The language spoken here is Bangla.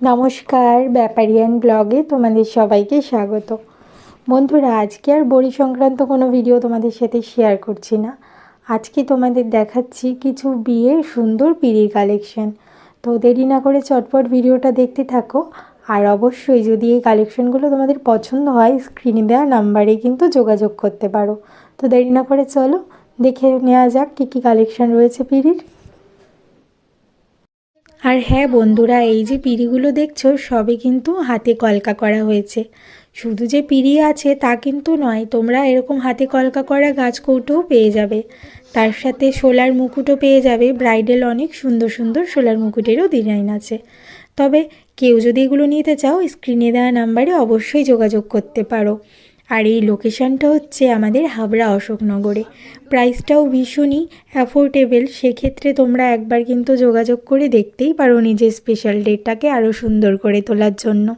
নমস্কার, ব্যাপারিয়ান ব্লগে তোমাদের সবাইকে স্বাগত। বন্ধুরা, আজকে আর বড়ি সংক্রান্ত কোনো ভিডিও তোমাদের সাথে শেয়ার করছি না। আজকে তোমাদের দেখাচ্ছি কিছু বিয়ের সুন্দর পিঁড়ির কালেকশন। তো দেরি না করে চটপট ভিডিওটা দেখতে থাকো। আর অবশ্যই যদি এই কালেকশনগুলো তোমাদের পছন্দ হয়, স্ক্রিনে দেওয়া নাম্বারে কিন্তু যোগাযোগ করতে পারো। তো দেরি না করে চলো দেখে নেওয়া যাক কী কী কালেকশন রয়েছে পিঁড়ির। আর হ্যাঁ বন্ধুরা, এই যে পিঁড়িগুলো দেখছো সবই কিন্তু হাতে কলকা করা হয়েছে। শুধু যে পিঁড়ি আছে তা কিন্তু নয়, তোমরা এরকম হাতে কলকা করা গাছকৌটোও পেয়ে যাবে। তার সাথে শোলার মুকুটও পেয়ে যাবে। ব্রাইডাল অনেক সুন্দর সুন্দর শোলার মুকুটেরও ডিজাইন আছে। তবে কেউ যদি এগুলো নিতে চাও, স্ক্রিনে দেওয়া নাম্বারে অবশ্যই যোগাযোগ করতে পারো। আর এই লোকেশানটা হচ্ছে আমাদের হাবড়া অশোকনগরে। প্রাইসটাও ভীষণই অ্যাফোর্ডেবল। সেক্ষেত্রে তোমরা একবার কিন্তু যোগাযোগ করে দেখতেই পারো নিজের স্পেশাল ডেটাকে আরও সুন্দর করে তোলার জন্য।